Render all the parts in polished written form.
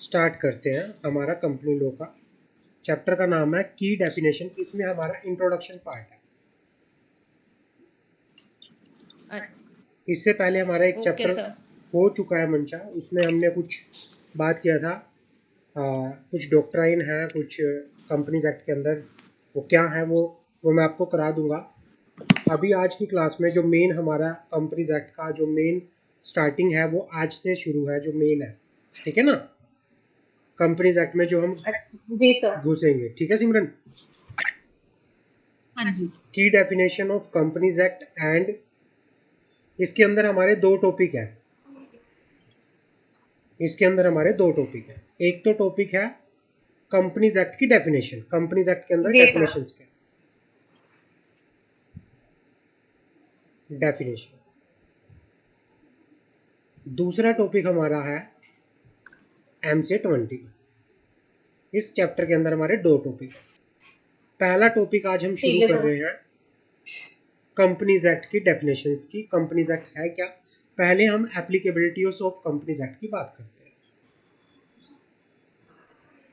Start करते हैं हमारा कंपनी लॉ का। चैप्टर का नाम है की डेफिनेशन। इसमें हमारा इंट्रोडक्शन पार्ट है। इससे पहले हमारा एक ओके चैप्टर सर। हो चुका है मंशा, उसमें हमने कुछ बात किया था। कुछ डॉक्ट्राइन है, कुछ कंपनीज एक्ट के अंदर वो क्या है वो मैं आपको करा दूंगा। अभी आज की क्लास में जो मेन हमारा कंपनीज एक्ट का जो मेन स्टार्टिंग है वो आज से शुरू है, जो मेन है, ठीक है ना। कंपनीज एक्ट में जो हम जी सर। घुसेंगे, ठीक है सिमरन। हाँ जी। की definition of companies act and इसके अंदर हमारे दो टॉपिक है। इसके अंदर हमारे दो टॉपिक है। एक तो टॉपिक है कंपनीज एक्ट की डेफिनेशन, कंपनीज एक्ट के अंदर जी सर। डेफिनेशंस के डेफिनेशन। दूसरा टॉपिक हमारा है MC20। इस चैप्टर के अंदर हमारे दो टॉपिक है। पहला टॉपिक आज हम शुरू ठीक है कर सर। रहे हैं कंपनीज एक्ट की डेफिनेशंस की। कंपनीज एक्ट है क्या, पहले हम एप्लीकेबिलिटी ऑफ कंपनीज एक्ट की बात करते हैं।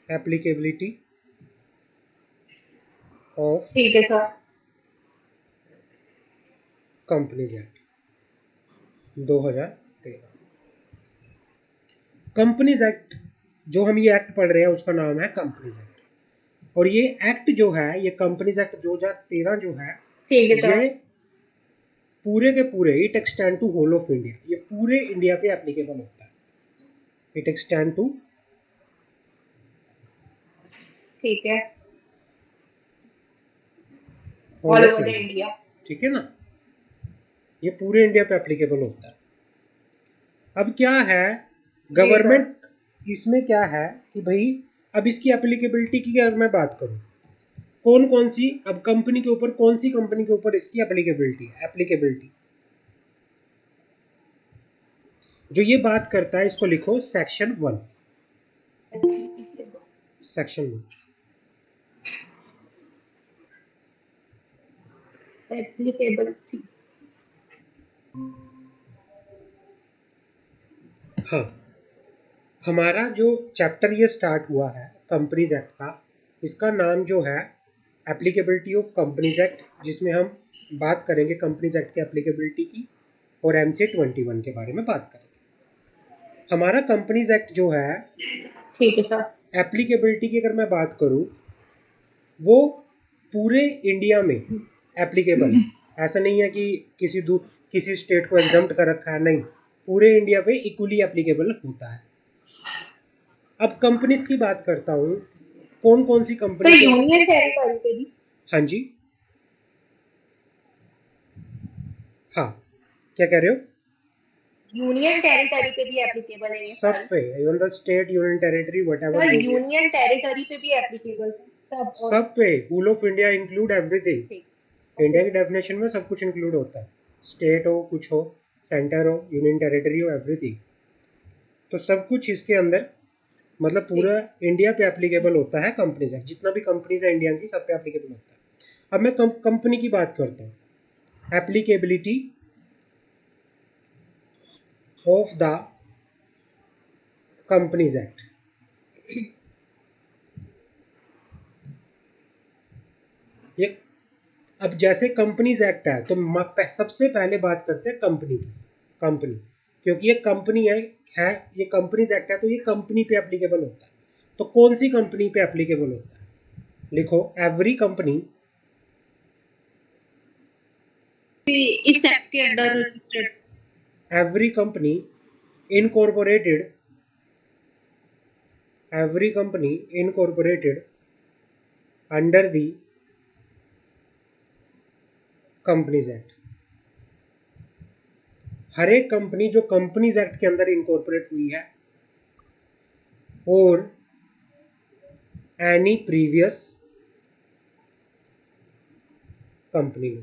एप्लीकेबिलिटी ऑफ ठीक है sir. Companies act 2013। Companies act जो हम ये एक्ट पढ़ रहे हैं उसका नाम है कंपनीज एक्ट। और ये एक्ट जो है, ये कंपनीज एक्ट 2013 जो है, ठीक है सर। ये पूरे के पूरे it extend to whole of India, ये पूरे इंडिया पे एप्लीकेबल होता है। इट एक्सटेंड टू ठीक है। Whole all of over the India, India. ठीक है ना। ये पूरे इंडिया पे एप्लीकेबल होता है। अब क्या है, जी सर। गवर्नमेंट इसमें क्या है कि भाई, अब इसकी एप्लीकेबिलिटी की अगर मैं बात करूं, कौन कौन सी, अब कंपनी के ऊपर, कौन सी कंपनी के ऊपर इसकी एप्लीकेबिलिटी जो ये बात करता है, इसको लिखो सेक्शन 1। सेक्शन 1। एप्लीकेबल। हाँ, हमारा जो चैप्टर ये स्टार्ट हुआ है कंपनीज एक्ट का, इसका नाम जो है एप्लीकेबिलिटी ऑफ कंपनीज एक्ट, जिसमें हम बात करेंगे कंपनीज एक्ट की एप्लीकेबिलिटी की और MC21 के बारे में बात करेंगे। हमारा कंपनीज एक्ट जो है, ठीक है सर। एप्लीकेबिलिटी की अगर मैं बात करूं, वो पूरे इंडिया में एप्लीकेबल है। ऐसा नहीं है कि किसी स्टेट को एग्जम्प्ट कर रखा है, नहीं, पूरे इंडिया पे इक्वली एप्लीकेबल होता है। अब कंपनीज की बात करता हूँ, कौन कौन सी सर कंपनी के। यूनियन टेरिटरी पे भी। हाँ जी, हाँ, क्या कह रहे हो। यूनियन टेरिटरी पे भी एप्लीकेबल है ये सब सारी। पे, even the state, union territory, whatever, sir जो भी है, यूनियन टेरिटरी पे भी एप्लीकेबल सब और। सब पे, होल ऑफ इंडिया इंक्लूड ठीक। एवरीथिंग। ओके। इंडिया की डेफिनेशन में सब कुछ इंक्लूड होता है। स्टेट हो, कुछ हो, सेंटर हो, यूनियन टेरिटरी हो, एवरीथिंग, तो सब कुछ इसके अंदर, मतलब पूरा ठीक है। इंडिया पे एप्लीकेबल होता है कंपनीज एक्ट। जितना भी कंपनीज है इंडिया की, सब पे एप्लीकेबल होता है। अब मैं कंपनी की बात करता हूँ। Applicability of the companies act. ये, अब जैसे कंपनीज एक्ट है तो सबसे पहले बात करते हैं कंपनी की। कंपनी, क्योंकि ये कंपनी है, ये कंपनीज एक्ट है तो ये कंपनी पे एप्लीकेबल होता है। तो कौन सी कंपनी पे एप्लीकेबल होता है, लिखो एवरी कंपनी, इस एक्ट के under registered. Every company incorporated, every company incorporated under the companies act. हर एक कंपनी जो कंपनीज एक्ट के अंदर इनकॉर्पोरेट हुई है, और एनी प्रीवियस कंपनी में,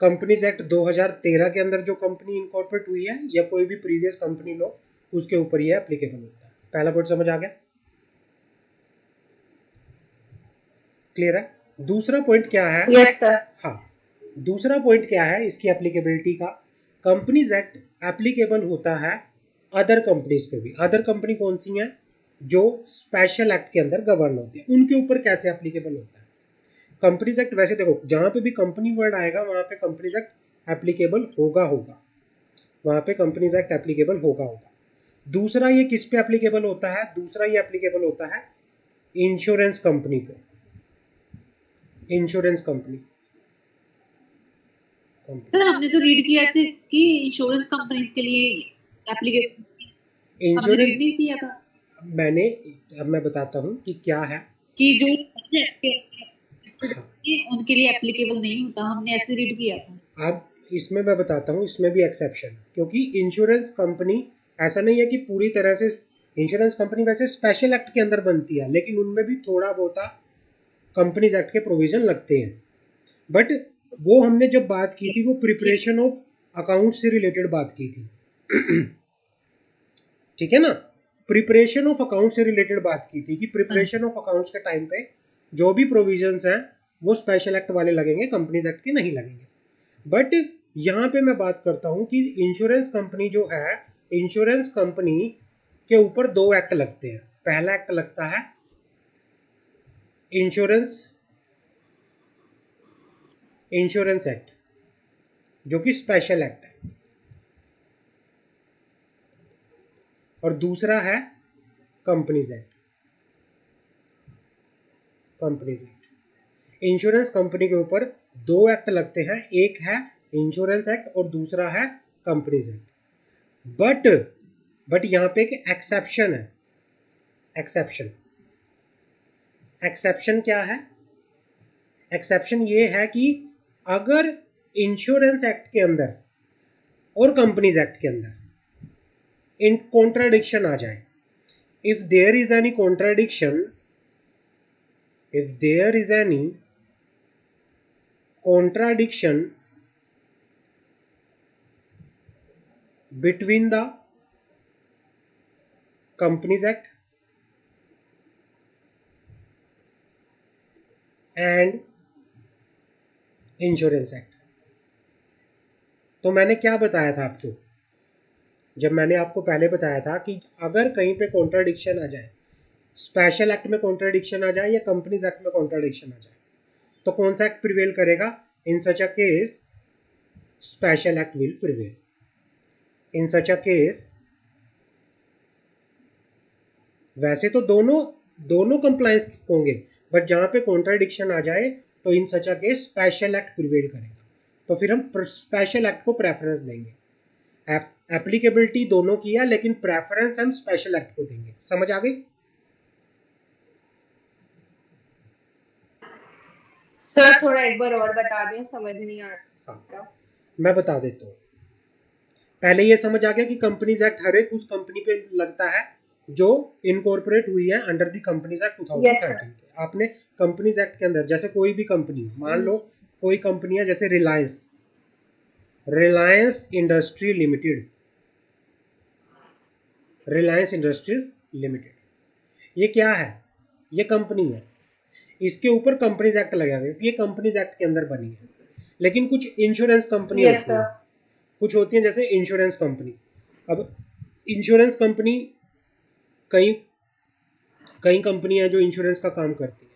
कंपनीज एक्ट 2013 के अंदर जो कंपनी इनकॉर्पोरेट हुई है या कोई भी प्रीवियस कंपनी लो, उसके ऊपर ये एप्लीकेबल होता है। पहला पॉइंट समझ आ गया, क्लियर है। दूसरा पॉइंट क्या है, यस सर। हाँ, दूसरा पॉइंट क्या है इसकी एप्लीकेबिलिटी का। कंपनीज एक्ट एप्लीकेबल होता है अदर कंपनीज पे भी। अदर कंपनी कौन सी हैं? जो स्पेशल एक्ट के अंदर गवर्न होती है, उनके ऊपर कैसे एप्लीकेबल होता है कंपनीज एक्ट? वैसे देखो, जहां पे भी कंपनी वर्ड आएगा वहां पे कंपनीज एक्ट एप्लीकेबल होगा, वहां पे कंपनीज एक्ट एप्लीकेबल होगा। दूसरा ये किस पे एप्लीकेबल होता है? दूसरा ये एप्लीकेबल होता है इंश्योरेंस कंपनी पे। इंश्योरेंस कंपनी सर हमने तो रीड किया था कि इंश्योरेंस कंपनीज के लिए एप्लीकेशन, हमने रीड नहीं किया था मैंने, अब मैं बताता हूँ कि क्या है कि जो उनके लिए एप्लीकेबल नहीं होता, हमने ऐसे रीड किया था। अब इसमें मैं बताता हूँ, इसमें भी एक्सेप्शन, क्योंकि इंश्योरेंस कंपनी ऐसा नहीं है कि पूरी तरह से, इंश्योरेंस कंपनी वैसे स्पेशल एक्ट के अंदर बनती है, लेकिन उनमें भी थोड़ा बहुत कंपनीज एक्ट के प्रोविजन लगते हैं। बट वो हमने जब बात की थी वो प्रिपरेशन ऑफ अकाउंट से रिलेटेड बात की थी ठीक है ना? प्रिपरेशन ऑफ अकाउंट से रिलेटेड बात की थी कि प्रिपरेशन ऑफ अकाउंट्स के टाइम पे जो भी प्रोविजंस हैं वो स्पेशल एक्ट वाले लगेंगे, कंपनीज एक्ट के नहीं लगेंगे। बट यहाँ पे मैं बात करता हूँ कि इंश्योरेंस कंपनी जो है, इंश्योरेंस कंपनी के ऊपर दो एक्ट लगते हैं। पहला एक्ट लगता है इंश्योरेंस एक्ट, जो कि स्पेशल एक्ट है, और दूसरा है कंपनीज एक्ट। इंश्योरेंस कंपनी के ऊपर दो एक्ट लगते हैं, एक है इंश्योरेंस एक्ट और दूसरा है कंपनीज एक्ट। बट यहां पे एक एक्सेप्शन है। एक्सेप्शन क्या है? एक्सेप्शन ये है कि अगर इंश्योरेंस एक्ट के अंदर और कंपनीज एक्ट के अंदर इन कॉन्ट्राडिक्शन आ जाए, if there is any contradiction, between the Companies Act and insurance act. तो मैंने क्या बताया था आपको, जब मैंने आपको पहले बताया था कि अगर कहीं पे कॉन्ट्राडिक्शन आ जाए, स्पेशल एक्ट में कॉन्ट्राडिक्शन आ जाए या कंपनीज एक्ट में कॉन्ट्राडिक्शन आ जाए, तो कौन सा एक्ट प्रिवेल करेगा? In such a case special act will prevail. In such a case, वैसे तो दोनों कंप्लायंस होंगे, बट जहां पे कॉन्ट्राडिक्शन आ जाए तो in such a case special act prevail करेगा। तो फिर हम स्पेशल एक्ट को प्रेफरेंस देंगे। एप्लीकेबिलिटी दोनों की है, लेकिन प्रेफरेंस हम स्पेशल एक्ट को देंगे। समझ आ गई? सर थोड़ा एक बार और बता दें, समझ नहीं आ रहा। मैं बता देता हूँ। पहले ये समझ आ गया कि कंपनीज एक्ट हर एक उस कंपनी पे लगता है जो इनकॉर्पोरेट हुई है अंडर द कंपनीज एक्ट 2013 के। आपने कंपनीज एक्ट के अंदर जैसे कोई भी कंपनी, मान लो कोई कंपनी है जैसे रिलायंस इंडस्ट्रीज लिमिटेड, ये क्या है? ये कंपनी है, इसके ऊपर कंपनीज एक्ट लगा हुआ है, ये कंपनीज एक्ट के अंदर बनी है। लेकिन कुछ इंश्योरेंस कंपनी होती है, कुछ होती है जैसे इंश्योरेंस कंपनी। अब इंश्योरेंस कंपनी, कई कंपनी है जो इंश्योरेंस का काम करती है,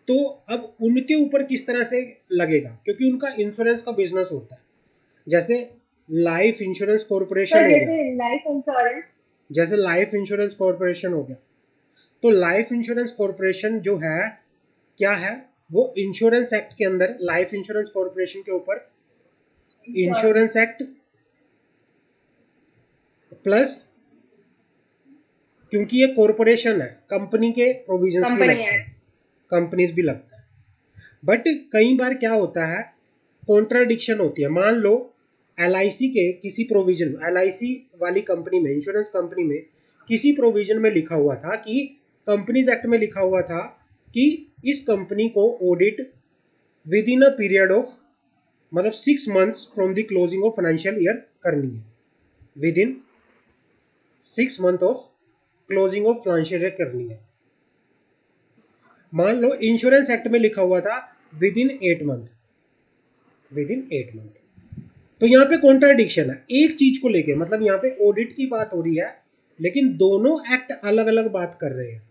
तो अब उनके ऊपर किस तरह से लगेगा? क्योंकि उनका इंश्योरेंस का बिजनेस होता है। जैसे लाइफ इंश्योरेंस कॉर्पोरेशन हो गया, जैसे लाइफ इंश्योरेंस कॉर्पोरेशन हो गया, तो लाइफ इंश्योरेंस कॉर्पोरेशन जो है क्या है? वो इंश्योरेंस एक्ट के अंदर लाइफ इंश्योरेंस कॉर्पोरेशन के ऊपर इंश्योरेंस एक्ट प्लस, क्योंकि ये कॉर्पोरेशन है, कंपनी के प्रोविजंस भी लगते हैं, कंपनीज भी लगता है। बट कई बार क्या होता है, कॉन्ट्राडिक्शन होती है। मान लो LIC के किसी प्रोविजन, LIC वाली कंपनी में, इंश्योरेंस कंपनी में किसी प्रोविजन में लिखा हुआ था कि कंपनीज एक्ट में लिखा हुआ था कि इस कंपनी को audit with in a period of, मतलब 6 months from the closing of financial year करनी है, with in 6 months of closing of financial year करनी है। मान लो इंश्योरेंस एक्ट में लिखा हुआ था विद इन 8 month, तो यहाँ पे कॉन्ट्राडिक्शन है एक चीज को लेके, मतलब यहाँ पे ऑडिट की बात हो रही है लेकिन दोनों एक्ट अलग अलग बात कर रहे हैं।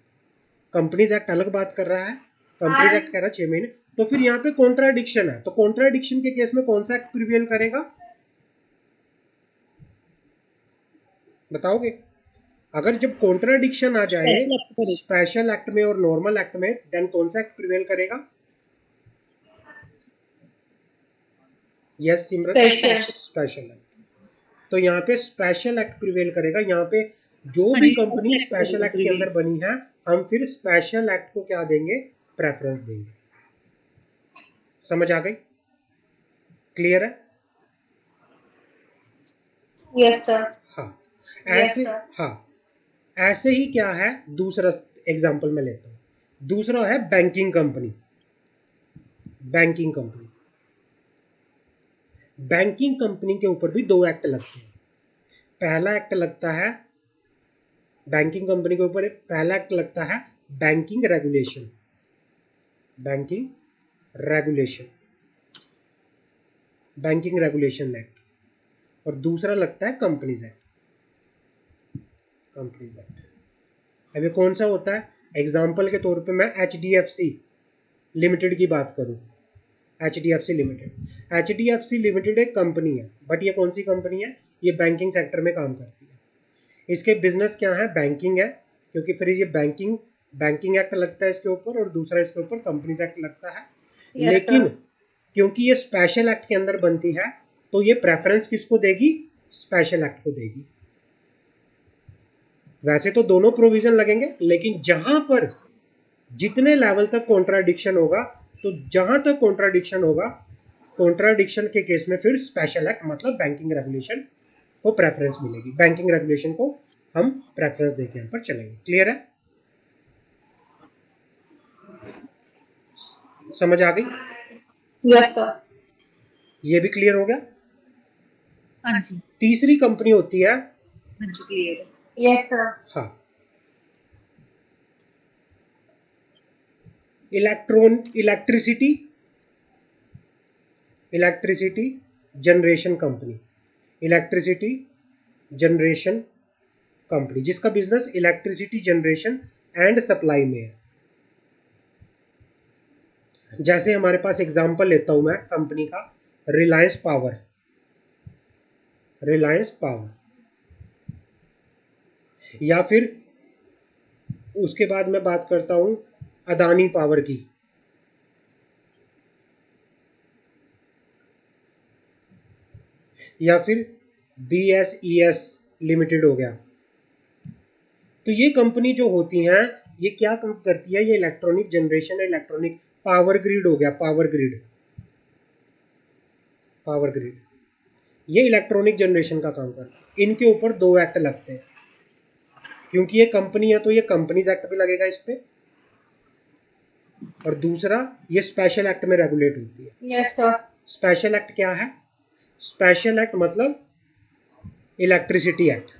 कंपनीज एक्ट अलग बात कर रहा है, कंपनीज एक्ट कह रहा है 6 महीने, तो फिर यहाँ पे कॉन्ट्राडिक्शन है। तो कॉन्ट्राडिक्शन के केस में कौन सा एक्ट प्रिवेल करेगा, बताओगे? अगर जब कॉन्ट्राडिक्शन आ जाए स्पेशल एक्ट में और नॉर्मल एक्ट में, देन कौन सा एक्ट प्रिवेल करेगा? यस सिमरन, स्पेशल एक्ट। तो यहाँ पे स्पेशल एक्ट प्रिवेल करेगा। यहाँ पे जो भी कंपनी स्पेशल एक्ट के अंदर बनी है, हम फिर स्पेशल एक्ट को क्या देंगे, प्रेफरेंस देंगे। समझ आ गई? क्लियर है? Yes sir. हाँ ऐसे, हाँ ऐसे ही क्या है, दूसरा एग्जांपल मैं लेता हूँ। दूसरा है banking company. Banking company, banking company के ऊपर भी 2 एक्ट लगते हैं। पहला एक्ट लगता है बैंकिंग कंपनी के ऊपर, पहला एक्ट लगता है banking regulation, banking regulation, banking regulation act, और दूसरा लगता है कंपनीज एक्ट, कंपनीज एक्ट। अब ये कौन सा होता है? एग्जाम्पल के तौर पे मैं HDFC लिमिटेड की बात करूं। HDFC लिमिटेड, HDFC लिमिटेड एक कंपनी है, बट ये कौन सी कंपनी है? ये बैंकिंग सेक्टर में काम करती है। इसके बिजनेस क्या है? बैंकिंग है, क्योंकि फिर ये बैंकिंग एक्ट लगता है इसके ऊपर, और दूसरा इसके ऊपर कंपनीज एक्ट लगता है। लेकिन क्योंकि ये स्पेशल एक्ट के अंदर बनती है, तो ये प्रेफरेंस किसको देगी? स्पेशल एक्ट को देगी। वैसे तो दोनों प्रोविजन लगेंगे, लेकिन जहां पर जितने लेवल तक कॉन्ट्राडिक्शन होगा, तो जहां तक कॉन्ट्राडिक्शन होगा, कॉन्ट्राडिक्शन के केस में फिर स्पेशल एक्ट मतलब बैंकिंग रेगुलेशन को प्रेफरेंस मिलेगी। बैंकिंग रेगुलेशन को हम प्रेफरेंस देके यहाँ पर चलेंगे। क्लियर है? समझ आ गई? Yes sir. ये भी क्लियर हो गया? हाँ जी। तीसरी कंपनी होती है, हाँ जी क्लियर है। Yes sir. हाँ, electricity generation company, electricity generation company, जिसका business electricity generation and supply में है। जैसे हमारे पास एग्जांपल लेता हूं मैं कंपनी का, रिलायंस पावर, रिलायंस पावर, या फिर उसके बाद मैं बात करता हूं अदानी पावर की, या फिर BSES लिमिटेड हो गया। तो ये कंपनी जो होती हैं, ये क्या काम करती है? ये electronic generation, electronic power grid हो गया, पावर ग्रिड, पावर ग्रिड, ये इलेक्ट्रॉनिक जनरेशन का काम करता है। इनके ऊपर 2 एक्ट लगते हैं। क्योंकि ये कंपनी है तो ये कंपनीज एक्ट भी लगेगा इस पे, और दूसरा ये स्पेशल एक्ट में रेगुलेट होती है। Yes sir. स्पेशल एक्ट क्या है? स्पेशल एक्ट मतलब इलेक्ट्रिसिटी एक्ट,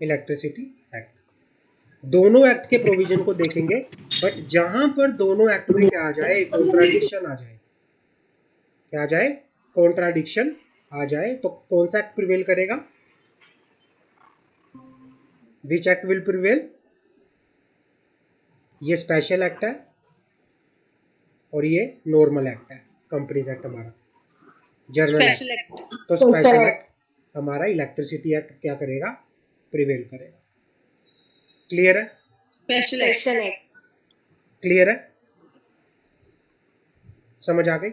इलेक्ट्रिसिटी एक्ट। दोनों एक्ट के प्रोविजन को देखेंगे, बट जहां पर दोनों एक्ट में क्या आ जाए, कॉन्ट्राडिक्शन आ जाए, क्या आ जाए? कॉन्ट्राडिक्शन आ जाए, तो कौन सा एक्ट प्रिवेल करेगा? Which act will prevail? ये स्पेशल एक्ट है और ये नॉर्मल एक्ट है, कंपनीज एक्ट हमारा जनरल एक्ट। तो स्पेशल एक्ट हमारा इलेक्ट्रिसिटी एक्ट क्या करेगा? प्रिवेल करेगा। क्लियर है? Special act. क्लियर है? समझ आ गई?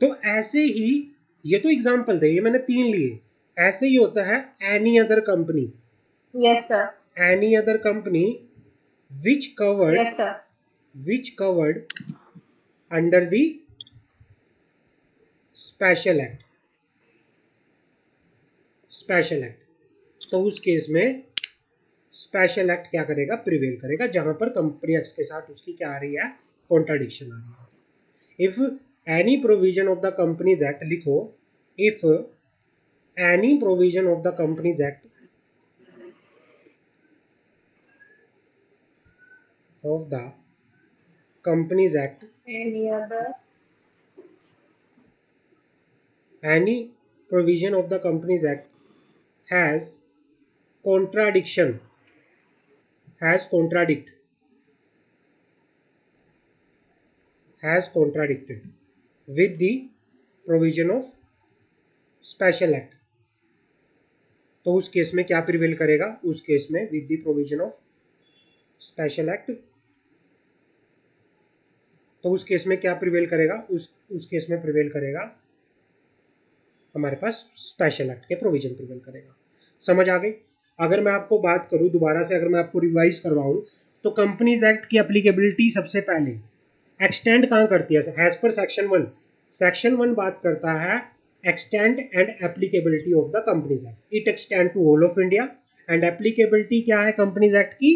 तो ऐसे ही, ये तो एग्जांपल थे, ये मैंने 3 लिए। ऐसे ही होता है any other company, yes sir. Any other company which covered, yes sir. Which covered under the special act, special act. तो उस केस में स्पेशल एक्ट क्या करेगा? प्रिवेल करेगा, जहां पर कंपनी एक्ट के साथ उसकी क्या आ रही है? कॉन्ट्राडिक्शन आ रही है। If any provision of the companies act, लिखो, if any provision of the companies act of the companies act, any provision of the Companies Act has contradiction, has contradicted with the provision of special act, तो उस case में क्या prevail करेगा? उस case में with the provision of special act, तो उस case में क्या प्रिवेल करेगा? उस केस में प्रिवेल करेगा हमारे पास स्पेशल एक्ट के प्रोविजन प्रिवेल करेगा। समझ आ गई? अगर मैं आपको बात करूं दोबारा से, अगर मैं आपको रिवाइज करवाऊं, तो कंपनीज एक्ट की एप्लीकेबिलिटी सबसे पहले एक्सटेंड कहाँ करती है? एज पर सेक्शन 1 बात करता है extend and applicability of the companies act. It extend to whole of India. And applicability क्या है कंपनीज एक्ट की?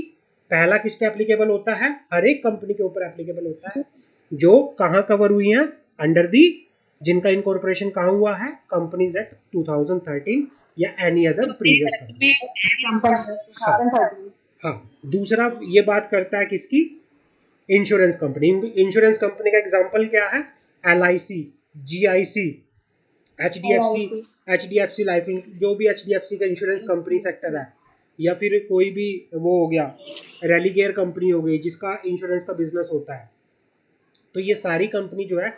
पहला किस पे एप्लीकेबल होता है? हर एक कंपनी के ऊपर एप्लीकेबल होता है जो कहाँ कवर हुई हैं? अंडर दी, जिनका इनकॉर्पोरेशन कहाँ हुआ है? कंपनीज एक्ट 2013 या एनी अदर प्रीवियस। हाँ, दूसरा ये बात करता है किसकी? Insurance company. इंश्योरेंस कंपनी का एग्जांपल क्या है? LIC, GIC, HDFC लाइफ, जो भी HDFC का इंश्योरेंस कंपनी सेक्टर है, या फिर कोई भी वो हो गया रेलीगेयर कंपनी हो गई जिसका इंश्योरेंस का बिजनेस होता है, तो ये सारी कंपनी जो है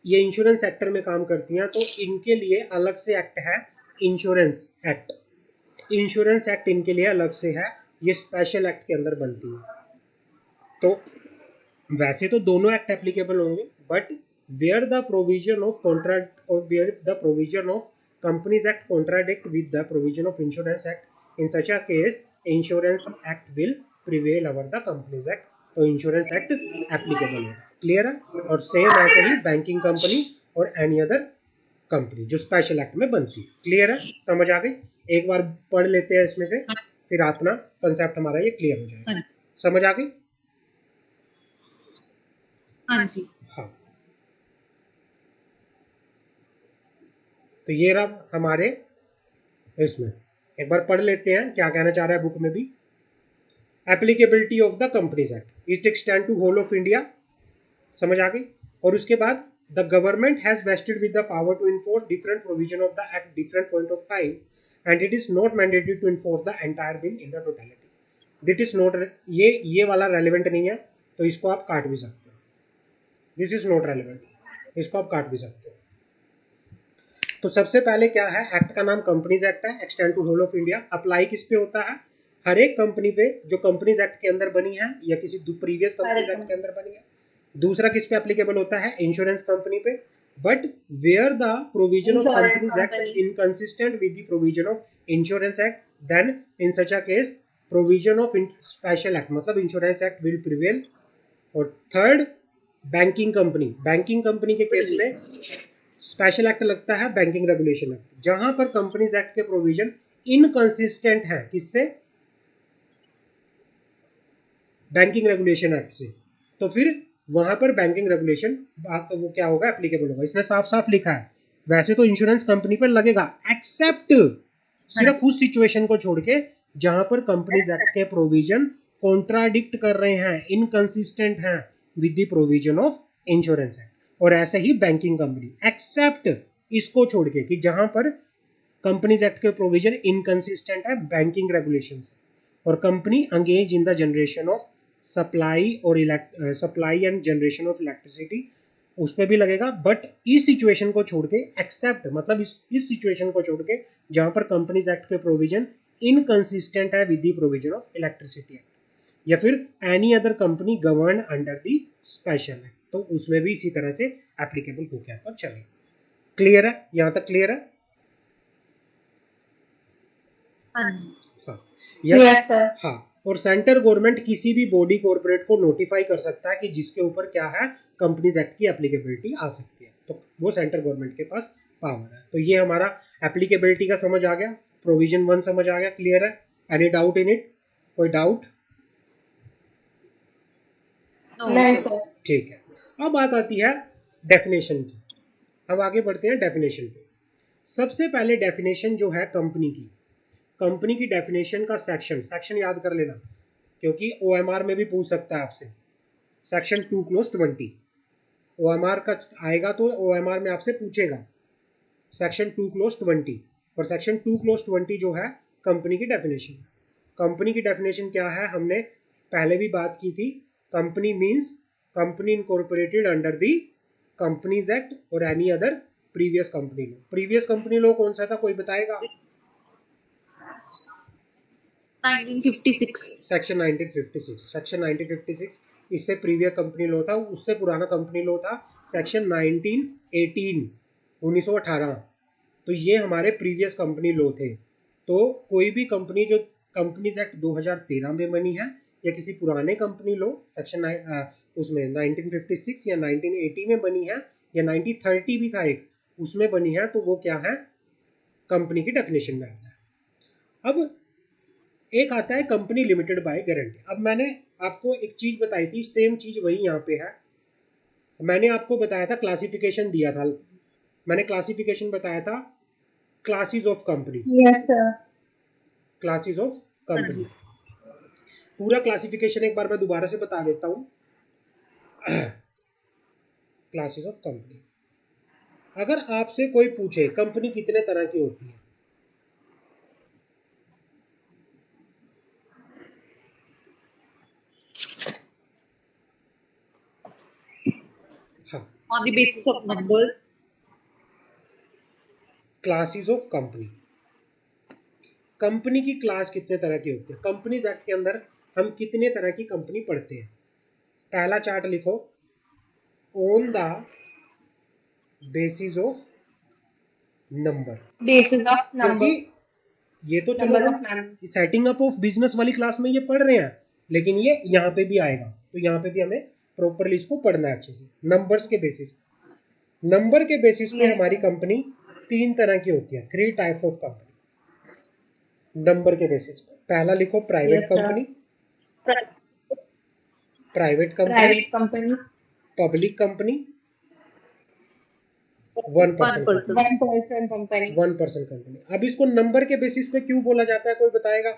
ये इंश्योरेंस सेक्टर में काम करती हैं। तो इनके लिए अलग से एक्ट है इंश्योरेंस एक्ट। इंश्योरेंस एक्ट इनके लिए अलग से है, ये स्पेशल एक्ट के अंदर बनती है। तो वैसे तो दोनों एक्ट एप्लीकेबल होंगे, but where the provision of contract और where the provision of companies act contradict with the provision of insurance act, in such a case insurance act will prevail over the companies act. तो insurance act applicable है। Clear है? और same ऐसे ही banking company और any other company जो special act में बनती है। क्लियर है? समझ आ गई? एक बार पढ़ लेते हैं इसमें से, फिर अपना कंसेप्ट हमारा ये क्लियर हो जाएगा। समझ आ गई? हाँ जी। हाँ, तो ये रहा हमारे इसमें। एक बार पढ़ लेते हैं क्या कहना चाह रहा है बुक में भी। Applicability of the companies act, it extend to whole of India. समझ आ गई? और उसके बाद the government has vested with the power to enforce different provision of the act different point of time and it is not mandatory to enforce the entire bill in the totality. That is not, ये वाला relevant नहीं है, तो इसको आप काट भी सकते हो। दिस इज नॉट रेलिवेंट, इसको आप काट भी सकते हो। तो सबसे पहले क्या है? एक्ट का नाम कंपनीज एक्ट है, extend to whole of India. Apply किस पे होता है? हर एक कंपनी पे जो कंपनीज एक्ट के अंदर बनी है या किसी प्रीवियस कंपनीज एक्ट के अंदर बनी है। दूसरा किस पे एप्लीकेबल होता है? इंश्योरेंस कंपनी पे। But where the provision of companies act inconsistent with the provision of insurance act, then in such a case provision of special act, मतलब इंश्योरेंस एक्ट विल प्रिवेल। और थर्ड, बैंकिंग कंपनी के case में special act लगता है banking regulation act, जहां पर companies act के provision inconsistent है किससे? बैंकिंग रेगुलेशन एक्ट से। तो फिर वहां पर बैंकिंग रेगुलेशन वो क्या होगा? एप्लीकेबल होगा। इसने साफ साफ लिखा है। वैसे तो इंश्योरेंस कंपनी पर लगेगा, एक्सेप्ट सिर्फ उस सिचुएशन को छोड़ के जहां पर कंपनीज एक्ट के प्रोविजन कॉन्ट्राडिक्ट कर रहे हैं, इनकंसिस्टेंट हैं with the provision of insurance act. और ऐसे ही बैंकिंग कंपनी, एक्सेप्ट इसको छोड़ के कि जहां पर कंपनीज एक्ट के प्रोविजन इनकंसिस्टेंट है बैंकिंग रेगुलेशन से, और company engage in the generation of supply and generation of electricity, उस पर भी लगेगा। बट इस सिचुएशन को छोड़ के, एक्सेप्ट मतलब इस सिचुएशन को छोड़ के जहां पर कंपनीज एक्ट के प्रोविजन इनकंसिस्टेंट है with the provision of electricity act, या फिर any other company govern under the special act, तो उसमें भी इसी तरह से एप्लीकेबल हो गया पर चले। क्लियर है? यहां तक क्लियर है? हाँ जी। हाँ, यस सर। हाँ, और सेंट्रल गवर्नमेंट किसी भी बॉडी कॉर्पोरेट को नोटिफाई कर सकता है कि जिसके ऊपर क्या है? कंपनीज एक्ट की एप्लीकेबिलिटी आ सकती है, तो वो सेंट्रल गवर्नमेंट के पास पावर है। तो ये हमारा एप्लीकेबिलिटी का समझ आ गया, प्रोविजन 1 समझ आ गया। क्लियर है? Any doubt in it? कोई डाउट? नहीं सर। ठीक है। अब बात आती है डेफिनेशन की। अब आगे बढ़ते हैं डेफिनेशन पे। सबसे पहले डेफिनेशन जो है कंपनी की डेफिनेशन का सेक्शन याद कर लेना, क्योंकि OMR में भी पूछ सकता है आपसे। सेक्शन 2 क्लोज 20 OMR का आएगा तो OMR में आपसे पूछेगा सेक्शन 2 क्लोज 20 और सेक्शन 2 क्लोज 20 जो है कंपनी की डेफिनेशन। कंपनी की डेफिनेशन क्या है, हमने पहले भी बात की थी। Company means company incorporated under the companies act और any other previous company law. Previous company law कौन सा था, कोई बताएगा? 1956 सेक्शन 1956। सेक्शन 1956 इससे प्रीवियस कंपनी लॉ था। उससे पुराना कंपनी लॉ था सेक्शन 1918 1918। तो ये हमारे प्रीवियस कंपनी लॉ थे। तो कोई भी कंपनी जो कंपनीज एक्ट 2013 में बनी है या किसी पुराने कंपनी लॉ सेक्शन उसमें 1956 या 1980 में बनी है या 1930 भी था एक, उसमें बनी है, तो वो क्या है, कंपनी की डेफिनेशन में आता है। अब एक आता है कंपनी लिमिटेड बाय गारंटी। अब मैंने आपको एक चीज बताई थी, सेम चीज वही यहाँ पे है। मैंने आपको बताया था, क्लासिफिकेशन दिया था, मैंने क्लासिफिकेशन बताया था classes of company. Yes sir. Classes of हाँ कंपनी, जी। पूरा क्लासिफिकेशन एक बार मैं दोबारा से बता देता हूँ। क्लासेस ऑफ कंपनी, अगर आपसे कोई पूछे कंपनी कितने तरह की होती है, हाँ, On the basis of number, classes of company, company की क्लास कितने तरह की होती है। कंपनीज एक्ट के अंदर हम कितने तरह की कंपनी पढ़ते हैं। पहला चार्ट लिखो, on the basis of number. Basis of क्योंकि नंबर, ये तो चलो नंबर हम of member. Setting up of business वाली क्लास में ये पढ़ रहे हैं, लेकिन ये यहाँ पे भी आएगा, तो यहाँ पे भी हमें प्रॉपरली इसको पढ़ना है अच्छे से। नंबर्स के बेसिस, नंबर के बेसिस पे Yes. हमारी कंपनी 3 तरह की होती है, 3 टाइप्स ऑफ कंपनी नंबर के बेसिस पे। पहला लिखो private Yes, sir. Company, private company, private company, public company, 1% 1%. Company, 1% company. 1% company. अब इसको नंबर के बेसिस पे क्यों बोला जाता है, कोई बताएगा?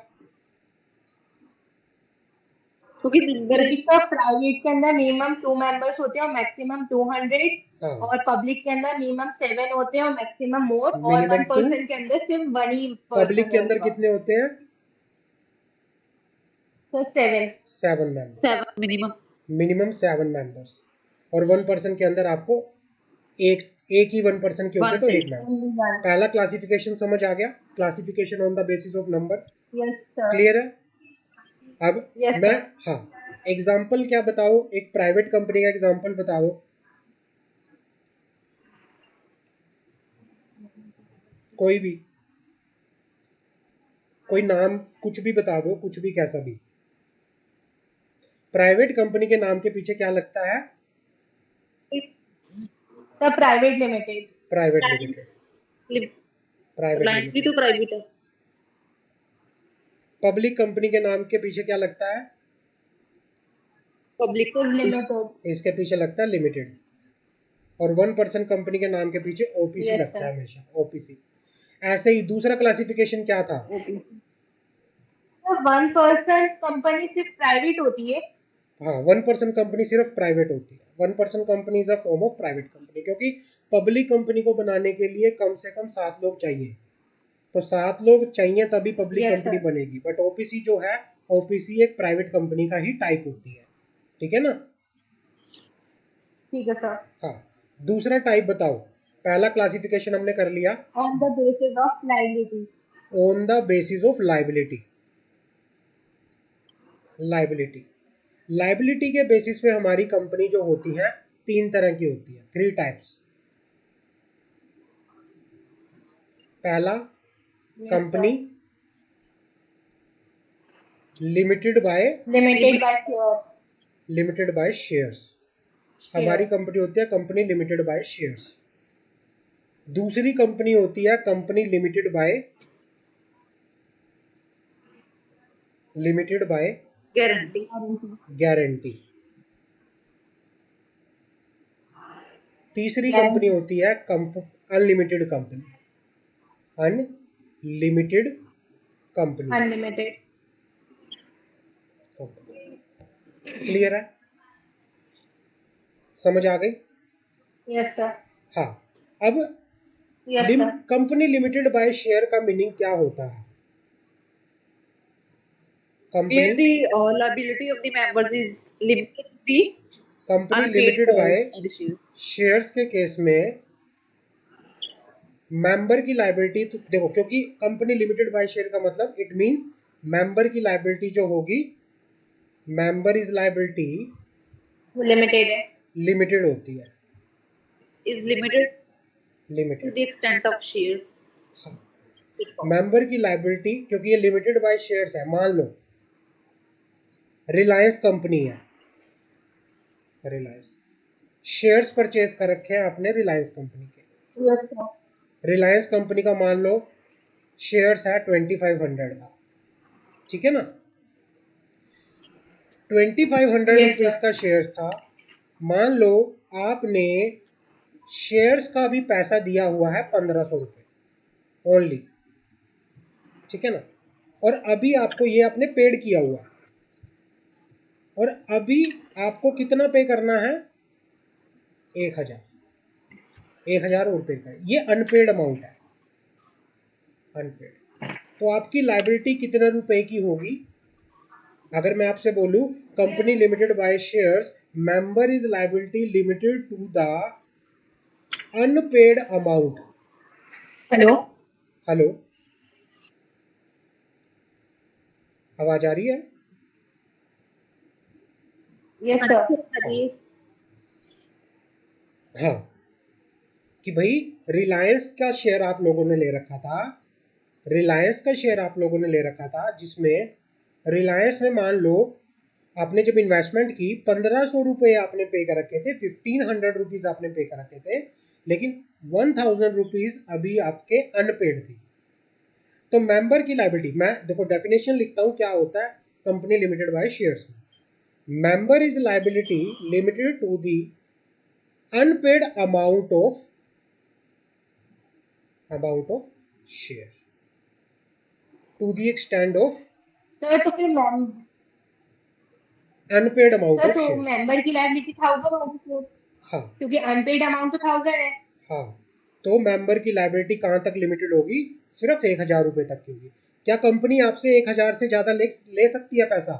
क्योंकि नंबर इसका प्राइवेट के अंदर मिनिमम 2 मेंबर्स होते हैं और मैक्सिमम 200, हाँ, और पब्लिक के अंदर मिनिमम 7 होते हैं और मैक्सिमम मोर, और मिनिमम 1% के अंदर सिर्फ 1 ही पब्लिक पर्सन के अंदर होगा। कितने होते हैं? तो 7। 7 मेंबर्स, 7 मिनिमम। Minimum 7 members. और 1% के अंदर आपको एक एक ही 1% के होते हैं, तो एक मेंबर। पहला क्लासिफिकेशन समझ आ गया, classification on the basis of number. Yes sir. Clear है? अब Yes, मैं, sir. हाँ, एग्जाम्पल क्या बताओ, एक प्राइवेट कंपनी का एग्जाम्पल बताओ। कोई भी, कोई नाम कुछ भी बता दो, कुछ भी, कैसा भी। प्राइवेट कंपनी के नाम के पीछे क्या लगता है? Sir private limited. Private limited, private Reliance भी तो लिमिटेड। प्राइवेट है। पब्लिक कंपनी के नाम के पीछे क्या लगता है? Public limited. इसके पीछे लगता है लिमिटेड। और 1% कंपनी के नाम के पीछे ओपीसी Yes, लगता sir. है हमेशा, ओपीसी। ऐसे ही दूसरा क्लासिफिकेशन क्या था? सर 1% कंपनी सिर्फ प्राइवेट होती है। हाँ, 1% कंपनी सिर्फ प्राइवेट होती है। 1% company is a form of private company, क्योंकि पब्लिक कंपनी को बनाने के लिए कम से कम 7 लोग चाहिए। तो 7 लोग चाहिए तभी पब्लिक Yes, कंपनी sir. बनेगी। बट ओपीसी जो है, ओपीसी एक प्राइवेट कंपनी का ही टाइप होती है। ठीक है ना? ठीक है सर। हाँ, दूसरा टाइप बताओ। पहला क्लासिफिकेशन हमने कर लिया, on the basis of liability. On the basis of liability. Liability, liability के बेसिस पे हमारी कंपनी जो होती है 3 तरह की होती है, 3 टाइप्स। पहला, company limited bye limited by shares. हमारी कंपनी होती है कंपनी लिमिटेड बाय शेयर्स। दूसरी कंपनी होती है company limited by guarantee. Guarantee. तीसरी Guarantee. कंपनी होती है unlimited company, unlimited company. Unlimited. Clear है? समझ आ गई? Yes, sir. हाँ, अब Yes, sir. Company limited by share का मीनिंग क्या होता है? Where company the liability of the members is limited to the company unpaid limited by calls and issues. Shares के केस में मेंबर की लायबिलिटी, तो देखो, क्योंकि कंपनी लिमिटेड बाय शेयर का मतलब इट मींस मेंबर की लायबिलिटी जो होगी, मेंबर इज लायबिलिटी Limited है. लिमिटेड होती है, Is limited to limited. the extent of shares. Member की लायबिलिटी, क्योंकि ये लिमिटेड बाय शेयर्स है, मान लो रिलायंस कंपनी है, रिलायंस शेयर्स परचेज कर रखे हैं आपने रिलायंस कंपनी के। Yes, sir. रिलायंस कंपनी का मान लो शेयर्स है 2500 का, ठीक है ना? 2500 Yes, रुपीज sir. का शेयर्स था। मान लो आपने शेयर्स का भी पैसा दिया हुआ है 1500 रुपये ओनली, ठीक है ना? और अभी आपको ये आपने पेड किया हुआ है, और अभी आपको कितना पे करना है? 1000 और पे कर, ये अनपेड अमाउंट है, अनपेड। तो आपकी लायबिलिटी कितने रुपए की होगी? अगर मैं आपसे बोलूं company limited by shares, member is liability limited to the unpaid amount. Hello. Hello, आवाज आ रही है? Yes, sir. हाँ, कि भाई रिलायंस का शेयर आप लोगों ने ले रखा था, रिलायंस का शेयर आप लोगों ने ले रखा था, जिसमें रिलायंस में मान लो आपने जब इन्वेस्टमेंट की 1500 रुपये आपने पे कर रखे थे, 1500 रुपीज आपने पे कर रखे थे, लेकिन 1000 रुपीज अभी आपके अनपेड थी। तो मेंबर की लायबिलिटी, मैं देखो डेफिनेशन लिखता हूं क्या होता है कंपनी लिमिटेड बाय शेयर्स में। Member is liability limited to the unpaid amount of share to the extent of sir तो फिर अनपेड अमाउंट सर ऑफ तो शेयर। मेंबर की लायबिलिटी 1000 होगी फिर, हाँ क्योंकि अनपेड अमाउंट तो 1000 है. हाँ, तो मेंबर की लायबिलिटी कहाँ तक लिमिटेड होगी? सिर्फ 1000 रुपये तक की होगी। क्या कंपनी आपसे 1000 से ज्यादा ले सकती है पैसा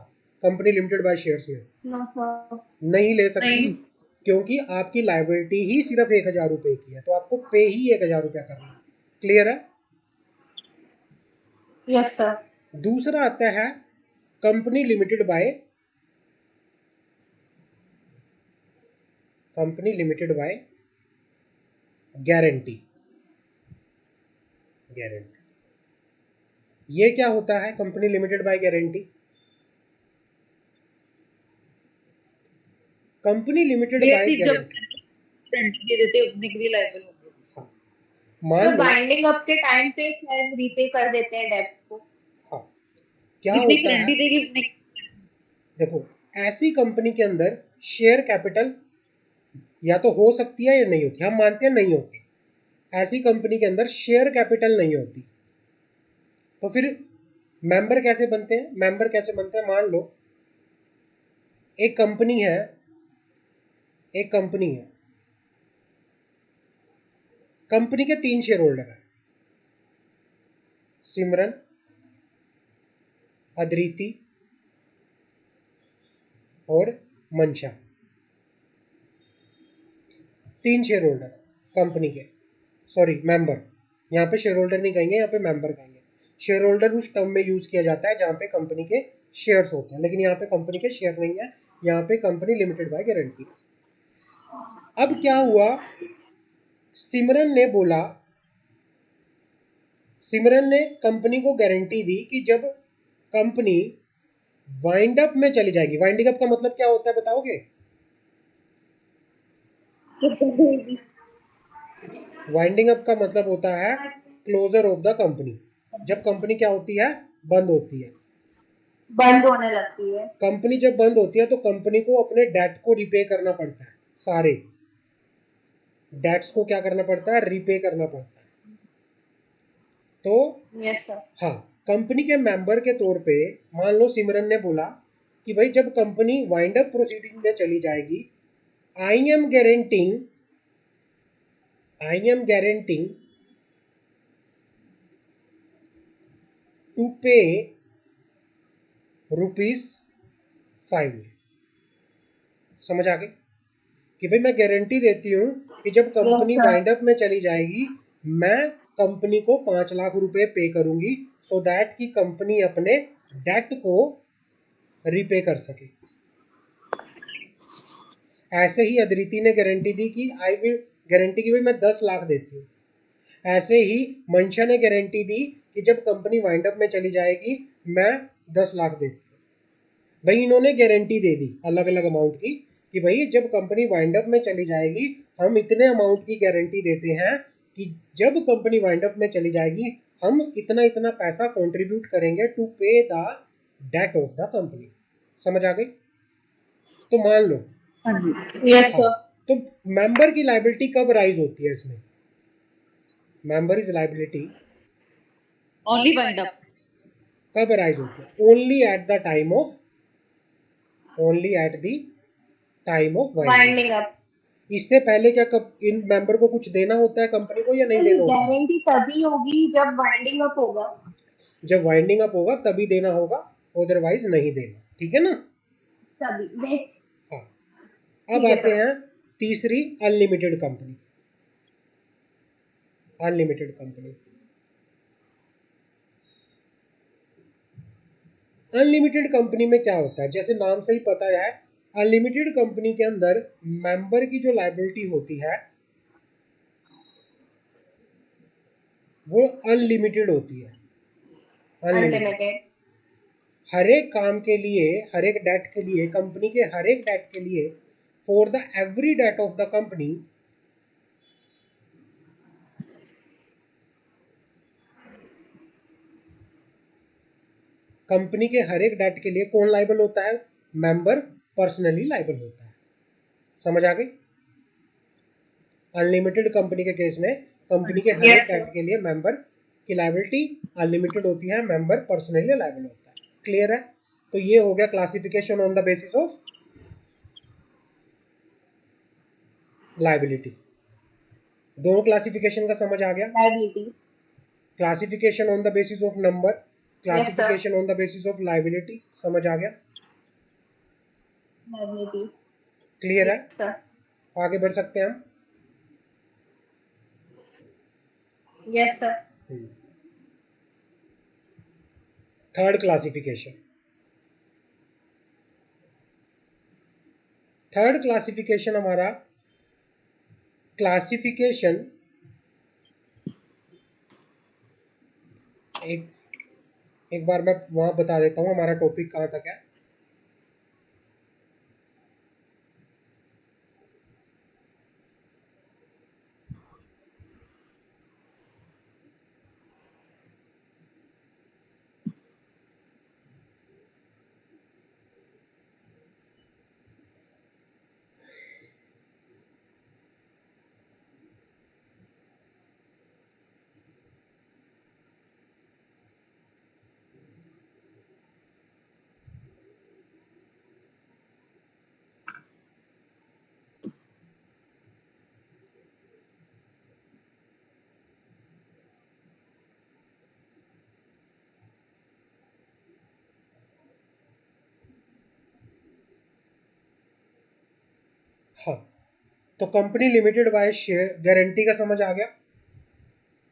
कंपनी लिमिटेड बाय शेयर्स में? No sir. नहीं ले सकती, नहीं। क्योंकि आपकी लायबिलिटी ही सिर्फ 1000 रुपये की है, तो आपको पे ही 1000 रुपया करना है। क्लियर है? Yes sir. दूसरा आता है कंपनी लिमिटेड बाय गारंटी। ये क्या होता है company limited by guarantee? Company limited bye व्यक्ति जब गारंटी, गारंटी दे देते हैं उतने के लिए लायबल होंगे। मान तो लो, बाइंडिंग अप के टाइम पे शायद रीपे कर देते हैं डेब्ट को. हाँ, क्या जितनी होता है, गारंटी देगी उतने देखो ऐसी कंपनी के अंदर शेयर कैपिटल या तो हो सकती है या नहीं होती, हम मानते हैं नहीं होती। ऐसी कंपनी के अंदर शेयर कैपिटल नहीं होती, तो फिर मेंबर कैसे बनते हैं? मेंबर कैसे बनते हैं? मान लो एक कंपनी है, कंपनी के 3 शेयर होल्डर हैं, सिमरन, अद्रिति और मंशा। 3 शेयर होल्डर कंपनी के, सॉरी मेंबर, यहाँ पे शेयर होल्डर नहीं कहेंगे, यहाँ पे मेंबर कहेंगे। शेयर होल्डर उस टर्म में यूज किया जाता है जहाँ पे कंपनी के शेयर्स होते हैं, लेकिन यहाँ पे कंपनी के शेयर नहीं है, यहाँ पे कंपनी लिमिटेड बाय गारंटी। अब क्या हुआ, सिमरन ने कंपनी को गारंटी दी कि जब कंपनी वाइंड अप में चली जाएगी, वाइंडिंग अप का मतलब क्या होता है बताओगे? वाइंडिंग अप का मतलब होता है क्लोजर ऑफ द कंपनी। जब कंपनी क्या होती है? बंद होती है, बंद होने लगती है. कंपनी जब बंद होती है तो कंपनी को अपने डेट को रिपे करना पड़ता है, सारे डेट्स को क्या करना पड़ता है? रिपे करना पड़ता है। तो यस सर. हाँ, कंपनी के मेंबर के तौर पे मान लो सिमरन ने बोला कि भाई जब कंपनी वाइंड अप प्रोसीडिंग में चली जाएगी I am guaranteeing to pay ₹5। समझ आ गई कि भाई मैं गारंटी देती हूँ कि जब company Yes, sir. Wind up में चली जाएगी मैं कंपनी को 5 लाख रुपए पे करूंगी सो दैट कि कंपनी अपने डेट को रिपे कर सके। ऐसे ही अदिति ने गारंटी दी कि आई विल गारंटी की भाई मैं 10 लाख देती हूँ। ऐसे ही मंशा ने गारंटी दी कि जब कंपनी वाइंड अप में चली जाएगी मैं 10 लाख देती हूँ। भाई इन्होंने गारंटी दे दी अलग अलग अमाउंट की कि भाई जब कंपनी वाइंड अप में चली जाएगी हम इतने अमाउंट की गारंटी देते हैं कि जब कंपनी वाइंड अप में चली जाएगी हम इतना इतना पैसा कंट्रीब्यूट करेंगे to pay the debt of the company. समझ आ गई? तो मान लो हाँ जी। Yes, हाँ, sir. तो मेंबर की लाइबिलिटी कब राइज होती है इसमें? Member is liability only wind up. कब राइज होती है? Only at the time of winding. Winding up. इससे पहले क्या कब इन मेंबर को कुछ देना होता है कंपनी को या नहीं देना होता है? गारंटी तभी होगी जब वाइंडिंग अप होगा। जब वाइंडिंग अप होगा तभी देना होगा, अदरवाइज नहीं देना। ठीक है ना? तभी Yes. हाँ। अब ठीक है आते सर। हैं तीसरी unlimited company. Unlimited company unlimited company में क्या होता है? जैसे नाम से ही पता है अनलिमिटेड कंपनी के अंदर मेंबर की जो लायबिलिटी होती है वो अनलिमिटेड होती है। Unlimited unlimited. हर एक काम के लिए, हर एक डेट के लिए, कंपनी के हर एक डेट के लिए, for the every debt of the company company के हर एक डेट के लिए कौन लाइबल होता है? मेंबर पर्सनली लाइबल होता है। समझ आ गई? अनलिमिटेड कंपनी के केस में कंपनी के हर एक Yes, डेट sir. के लिए मेंबर की लाइबिलिटी अनलिमिटेड होती है, मेंबर पर्सनली लाइबल होता है। क्लियर है? तो ये हो गया classification on the basis of liability. दोनों क्लासिफिकेशन का समझ आ गया? Liabilities. Classification on the basis of number, Yes, sir. Classification on the basis of liability. समझ आ गया? Liabilities. क्लियर है? Yes, sir. आगे बढ़ सकते हैं हम। Yes, sir. Third classification. Third classification हमारा क्लासिफिकेशन एक बार मैं वहां बता देता हूं हमारा टॉपिक कहां तक है। हाँ, तो company limited by share guarantee का समझ आ गया।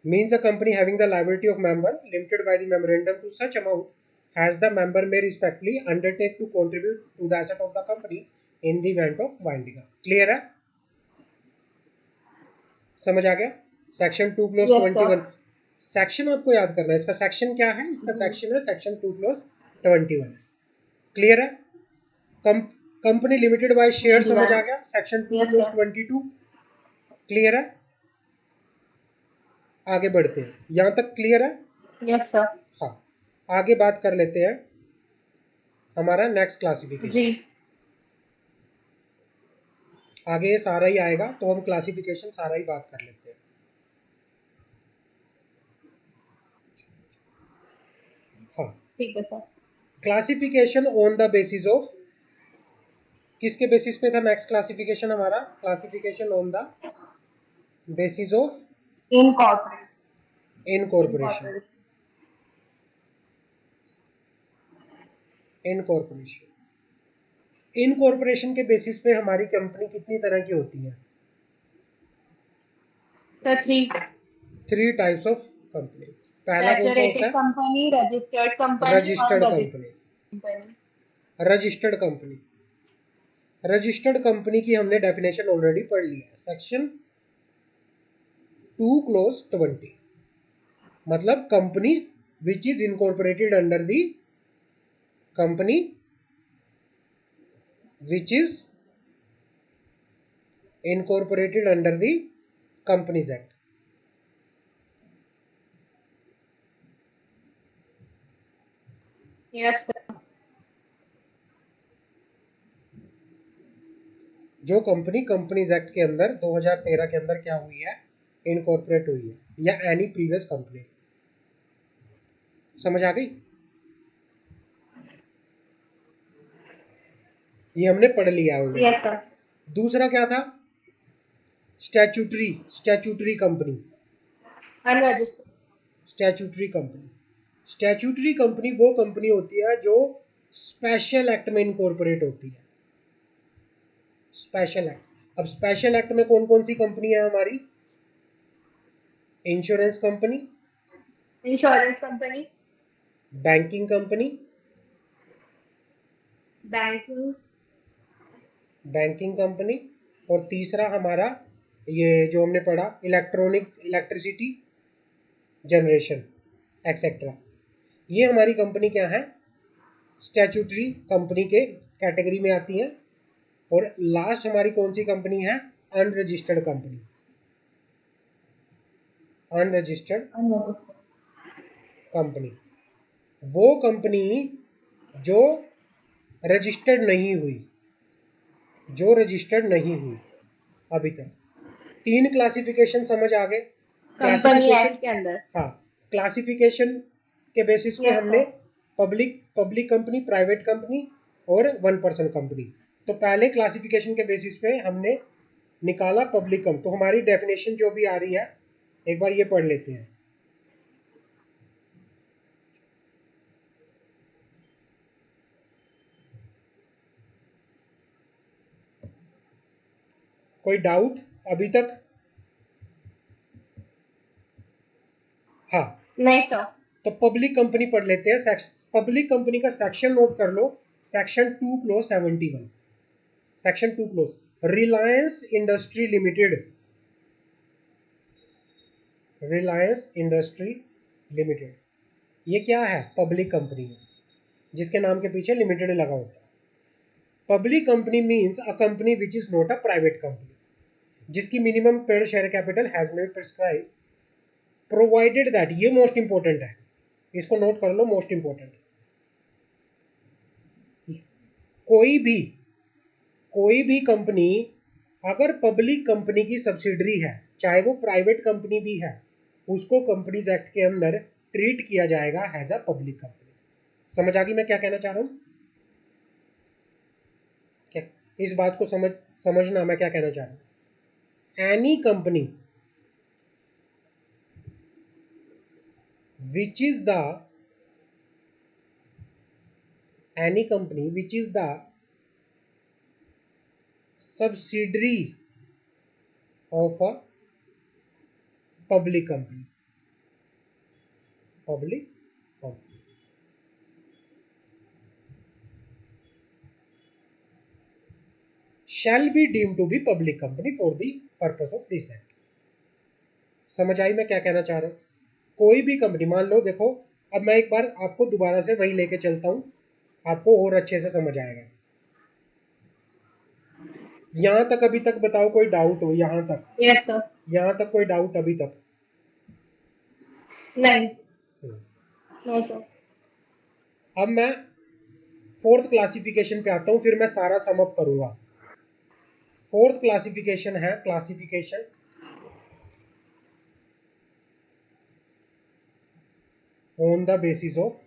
Means a company having the liability of member limited by the memorandum to such amount has the member may respectfully undertake to contribute to the asset of the company in the event of winding up. Clear है? समझ आ गया? Section 2 clause Yes, sir. 21। Section आपको याद करना है। इसका section क्या है? इसका सेक्शन है सेक्शन 2 क्लोज 21। क्लियर है? कंपनी लिमिटेड बाय शेयर समझ आ गया। Section 2 Yes, close sir. 22। Clear है? आगे बढ़ते हैं। यहां तक क्लियर है? Yes, sir. हाँ, आगे बात कर लेते हैं हमारा नेक्स्ट क्लासिफिकेशन। जी। आगे ये सारा ही आएगा तो हम क्लासिफिकेशन सारा ही बात कर लेते हैं। हाँ, ठीक है sir. Classification on the basis of किसके बेसिस पे था नेक्स्ट क्लासिफिकेशन हमारा? Classification on the basis of Incorporate. Incorporation. Incorporate. Incorporation incorporation के बेसिस पे हमारी कंपनी कितनी तरह की होती है? So three. 3 types of company. पहला कौन सा होता Saturated है? company, registered company, registered unregistered company. company. Registered company, registered company की हमने डेफिनेशन ऑलरेडी पढ़ ली है, सेक्शन 2 क्लोज 20। मतलब company which is incorporated under the company which is incorporated under the companies act. Yes, sir. जो company companies act के अंदर 2013 के अंदर क्या हुई है? इनकॉर्पोरेट हुई है, या एनी प्रीवियस कंपनी। समझ आ गई? ये हमने पढ़ लिया ऑलरेडी। Yes, sir. दूसरा क्या था? Statutory company. Unregistered. Statutory company, statutory company वो कंपनी होती है जो स्पेशल एक्ट में इनकॉर्पोरेट होती है। Special act. अब स्पेशल एक्ट में कौन कौन सी कंपनी है हमारी? Insurance company, Insurance company, banking company, banking, banking company, और तीसरा हमारा ये जो हमने पढ़ा इलेक्ट्रिसिटी जनरेशन एक्सेट्रा। ये हमारी कंपनी क्या है? स्टैट्यूटरी कंपनी के कैटेगरी में आती है। और लास्ट हमारी कौन सी कंपनी है? Unregistered company. Unregistered unregistered. Company वो कंपनी जो रजिस्टर्ड नहीं हुई, जो रजिस्टर्ड नहीं हुई अभी तक। 3 क्लासिफिकेशन समझ आ गए? कंपनी क्लासिफिकेशन, एक्ट के अंदर। हाँ, क्लासिफिकेशन के बेसिस पे Yes, हमने sir. Public company, private company और 1 पर्सन कंपनी। तो पहले क्लासिफिकेशन के बेसिस पे हमने निकाला पब्लिक कंपनी। तो हमारी डेफिनेशन जो भी आ रही है एक बार ये पढ़ लेते हैं। कोई डाउट अभी तक? हाँ, नहीं सर। तो पब्लिक कंपनी पढ़ लेते हैं। पब्लिक कंपनी का सेक्शन नोट कर लो, section 2 clause 71। Section 2 clause. Reliance industry limited, Reliance industry limited ये क्या है? पब्लिक कंपनी है, जिसके नाम के पीछे लिमिटेड लगा होता है। Public company means a company which is not a private company, जिसकी minimum paid share capital has been prescribe provided that, ये मोस्ट इंपॉर्टेंट है, इसको नोट कर लो, मोस्ट इंपॉर्टेंट। कोई भी कंपनी अगर पब्लिक कंपनी की सब्सिडरी है, चाहे वो प्राइवेट कंपनी भी है, उसको कंपनीज एक्ट के अंदर ट्रीट किया जाएगा एज अ पब्लिक कंपनी। समझ आ गई मैं क्या कहना चाह रहा हूं? इस बात को समझना मैं क्या कहना चाह रहा हूं। Any company which is the any company which is the subsidiary of a public company shall be deemed to be public company for the purpose of this act। समझ आई मैं क्या कहना चाह रहा हूँ? कोई भी कंपनी, मान लो, देखो अब मैं एक बार आपको दोबारा से वही लेके चलता हूँ, आपको और अच्छे से समझ आएगा। यहाँ तक अभी तक बताओ कोई डाउट हो? यहाँ तक? Yes sir. यहाँ तक कोई डाउट अभी तक? नहीं। No sir. अब मैं 4th क्लासिफिकेशन पे आता हूँ, फिर मैं सारा सम अप करूंगा। 4th क्लासिफिकेशन है classification on the basis of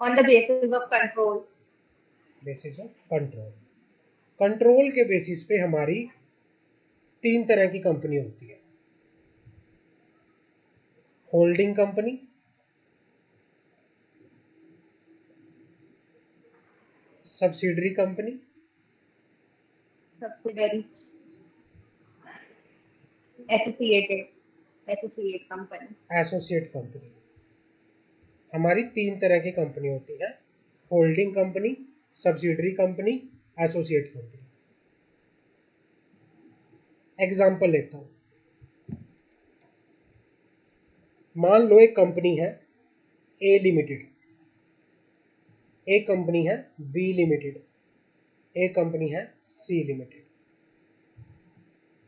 on the basis of control. Basis of control. Control के बेसिस पे हमारी 3 तरह की कंपनी होती है। Holding company, subsidiary company, subsidiary, associate company. Associate company. हमारी 3 तरह की कंपनी होती है, holding company, subsidiary company, associate company. Example लेता हूं। मान लो एक कंपनी है ए लिमिटेड, एक कंपनी है बी लिमिटेड, एक कंपनी है सी लिमिटेड।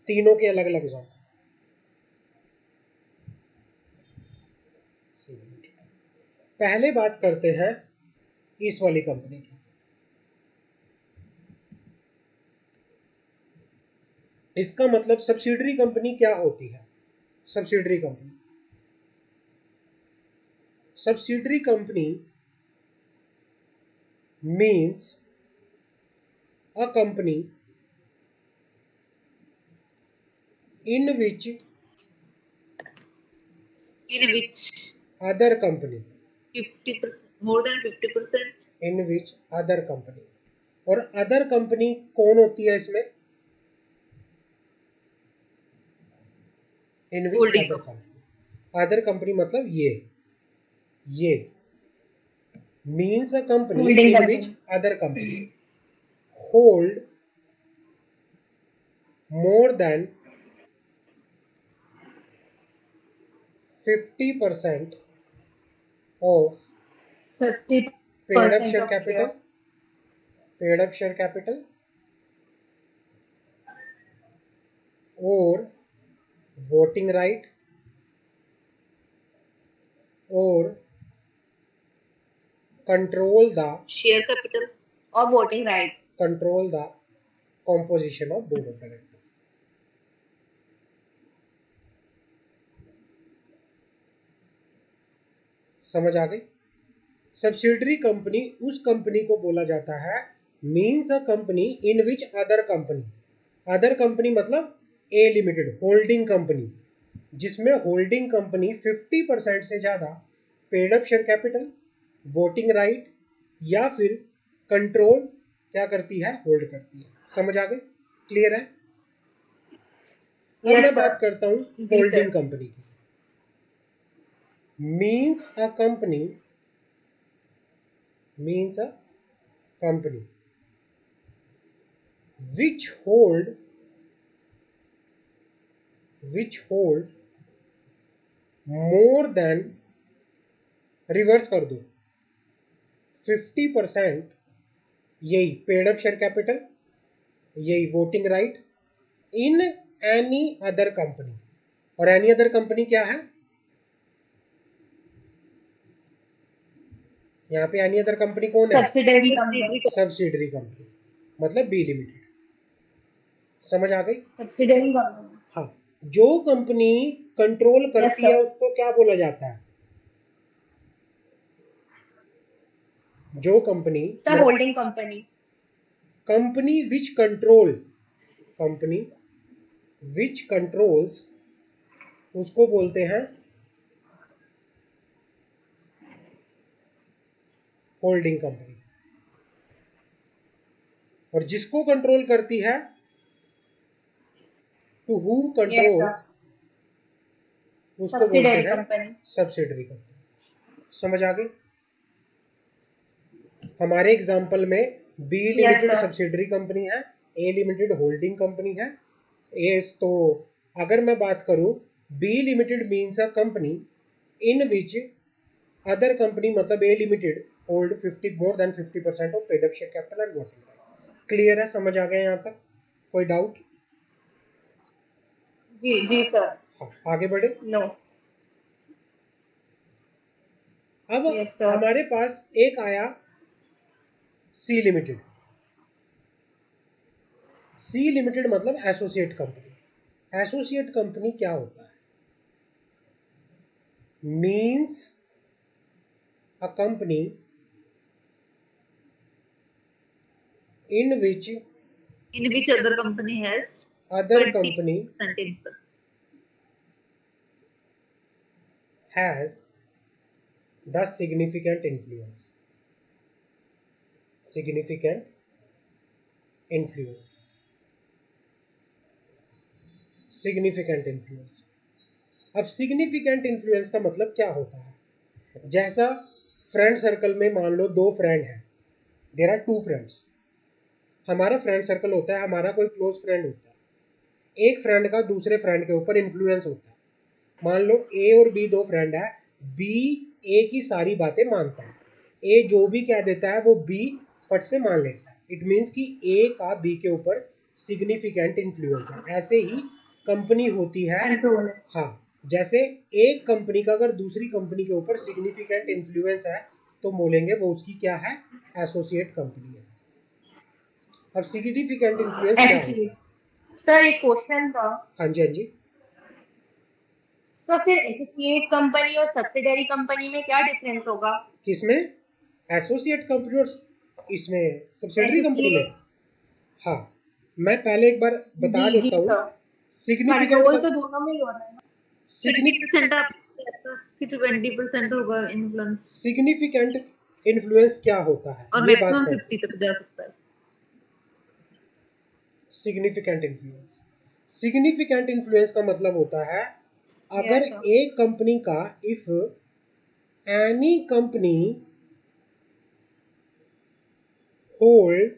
तीनों के अलग अलग एग्जाम्पल। पहले बात करते हैं इस वाली कंपनी की। इसका मतलब सब्सिडरी कंपनी क्या होती है? Subsidiary company means a company in which other company 50%, more than 50%. in which other company, और अदर कंपनी कौन होती है इसमें? इन विच Holding other company. Other company मतलब ये means a company Holding in company. Which other company hold more than 50% of 50% paid up share of capital, share. paid up share capital or voting right or control the Share capital. Or voting right. control the composition of board of directors। समझ आ गई? Subsidiary company उस company को बोला जाता है means a company in which other company, other company मतलब A limited holding company, जिसमें होल्डिंग कंपनी 50% से ज़्यादा paid up share capital, voting right या फिर कंट्रोल क्या करती है? होल्ड करती है। समझ आ गई? क्लियर है? अब Yes, मैं sir. बात करता हूँ जी, होल्डिंग sir. कंपनी की। means a company which hold more than, reverse कर दो, 50%, यही पेड अप शेयर कैपिटल, यही voting right in any other company. और एनी अदर कंपनी क्या है? यहाँ पे एनी अदर कंपनी कौन है? Subsidiary company. सब्सिडरी कंपनी मतलब बी लिमिटेड। समझ आ गई? Subsidiary company. हाँ, जो कंपनी कंट्रोल करती sir. है उसको क्या बोला जाता है? जो company Sir, holding company. Company which controls उसको बोलते हैं होल्डिंग कंपनी। और जिसको कंट्रोल करती है, to whom Yes, control, sir. उसको बोलते Subsidiary हैं company. Subsidiary company. समझ आ गई? हमारे एग्जाम्पल में B limited sir. Subsidiary company है, ए लिमिटेड होल्डिंग कंपनी है। तो अगर मैं बात करूं, B limited means a company in which other company मतलब A limited hold 50 more than 50% of paid up share capital and voting right. Clear है? समझ आ गया यहाँ तक? कोई डाउट? जी sir. हाँ, आगे बढ़े। No. अब Yes, sir. हमारे पास एक आया सी लिमिटेड। सी लिमिटेड मतलब एसोसिएट कंपनी। एसोसिएट कंपनी क्या होता है? Means a company in which in which other company has other company 20% influence. has the significant influence. Significant influence. Significant influence. अब सिग्निफिकेंट इन्फ्लुएंस का मतलब क्या होता है? जैसा फ्रेंड सर्कल में मान लो दो फ्रेंड हैं, देयर आर टू फ्रेंड्स. हमारा फ्रेंड सर्कल होता है, हमारा कोई क्लोज फ्रेंड होता है, एक फ्रेंड का दूसरे फ्रेंड के ऊपर इन्फ्लुएंस होता है. मान लो ए और बी दो फ्रेंड है, बी ए की सारी बातें मानता है, ए जो भी कह देता है वो बी फट से मान लेता है. इट मीन्स कि ए का बी के ऊपर सिग्निफिकेंट इन्फ्लुएंस है. ऐसे ही कंपनी होती है. कंट्रोल है. हाँ, जैसे एक कंपनी का अगर दूसरी कंपनी के ऊपर सिग्निफिकेंट इन्फ्लुएंस है तो बोलेंगे वो उसकी क्या है, एसोसिएट कंपनी है. अब सिग्निफिकेंट इन्फ्लुएंस क्या होता है? सर एक क्वेश्चन था. हाँ जी, हाँ जी. तो फिर एसोसिएट कंपनी और सब्सिडरी कंपनी में क्या डिफरेंस होगा? किसमें? एसोसिएट कंपनी और इसमें सब्सिडरी कंपनी में. हाँ, मैं पहले एक बार बता जी देता हूँ. सर. सिग्निफिकेंट कंट्रोल तो दोनों में ही हो रहा है. 30% आपको कहता कि 20% होगा इन्फ्लुएंस सिग्निफिकेंट इन्फ्लुएंस क्या होता है और ये बात मैक्सिमम करते 50 तक जा सकता है. Significant influence. सिग्निफिकेंट इन्फ्लुएंस का मतलब होता है अगर Yes, sir. एक कंपनी का, if any company hold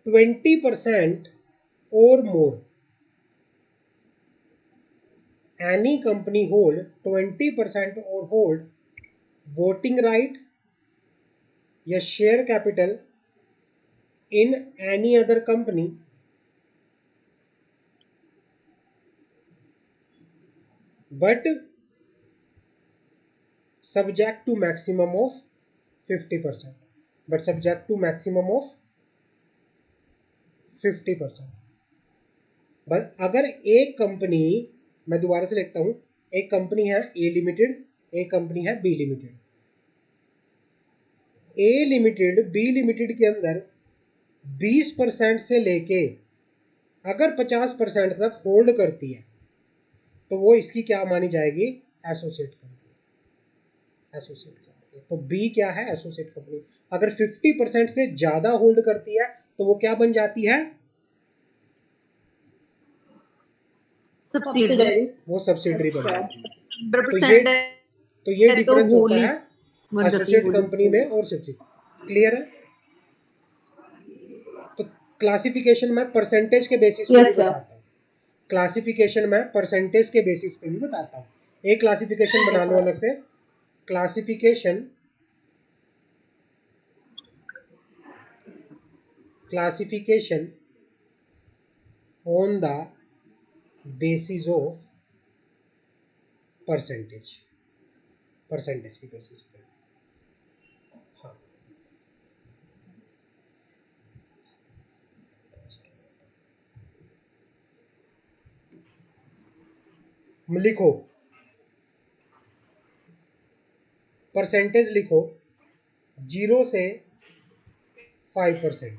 20% or more, any company hold 20% or hold voting right या share capital in any other company, but subject to maximum of 50%, but subject to maximum of 50%. बस अगर एक company, मैं दोबारा से लिखता हूँ, एक कंपनी है ए लिमिटेड, एक कंपनी है बी लिमिटेड. ए लिमिटेड बी लिमिटेड के अंदर 20% से लेके अगर 50% तक होल्ड करती है तो वो इसकी क्या मानी जाएगी, एसोसिएट कंपनी. Associate company. तो बी क्या है, एसोसिएट कंपनी. अगर 50% से ज्यादा होल्ड करती है तो वो क्या बन जाती है, सब्सिडरी. वो सब्सिडरी बन जाती है. 100% तो ये है तो डिफरेंस होता होली है बन जाती है. एसोसिएट कंपनी में और सब्सिडरी. क्लियर है? तो क्लासिफिकेशन में परसेंटेज के बेसिस पे Yes, भी sir. बताता हूँ. क्लासिफिकेशन में परसेंटेज के बेसिस पे भी बताता हूँ. एक क्लासिफिकेशन बना लो अलग से. Classification on the basis of percentage. Percentage की बेसिस पे. हाँ, लिखो परसेंटेज, लिखो 0 से 5%,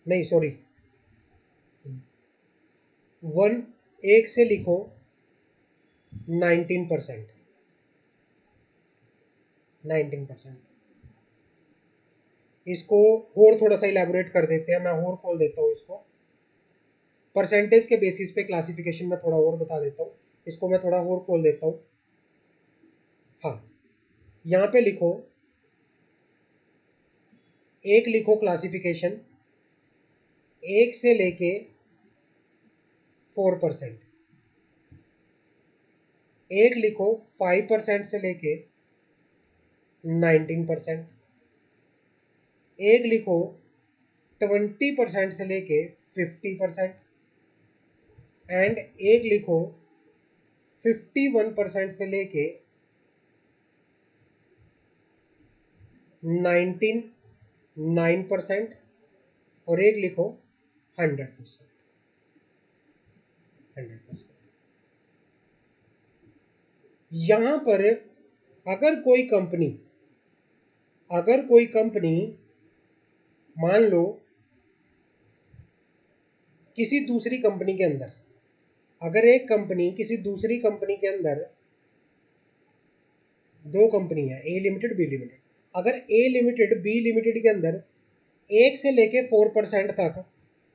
नहीं सॉरी 1 से लिखो 19%. 19%. इसको और थोड़ा सा इलेबोरेट कर देते हैं, मैं और खोल देता हूँ इसको. परसेंटेज के बेसिस पे क्लासिफिकेशन में थोड़ा और बता देता हूँ. इसको मैं थोड़ा और खोल देता हूँ. हाँ, यहाँ पे लिखो, एक लिखो क्लासिफिकेशन 1 से लेके 4%. एक लिखो 5% से लेके 19%. एक लिखो 20% से लेके 50%. एंड एक लिखो 51% से लेके 99%. और एक लिखो 100%. 100%. यहाँ पर अगर कोई कंपनी अगर कोई कंपनी मान लो किसी दूसरी कंपनी के अंदर, अगर एक कंपनी किसी दूसरी कंपनी के अंदर, दो कंपनी है ए लिमिटेड बी लिमिटेड, अगर ए लिमिटेड बी लिमिटेड के अंदर 1 से लेके 4% तक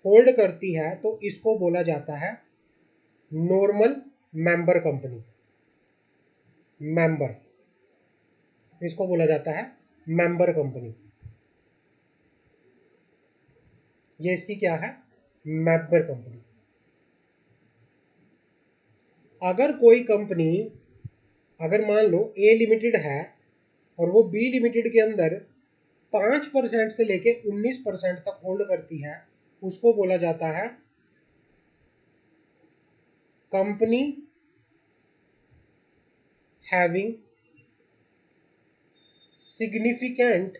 होल्ड करती है तो इसको बोला जाता है नॉर्मल मेंबर कंपनी। मेंबर, इसको बोला जाता है मेंबर कंपनी। ये इसकी क्या है? Member company. अगर कोई कंपनी, अगर मान लो ए लिमिटेड है और वो बी लिमिटेड के अंदर 5% से लेके 19% तक होल्ड करती है, उसको बोला जाता है कंपनी हैविंग सिग्निफिकेंट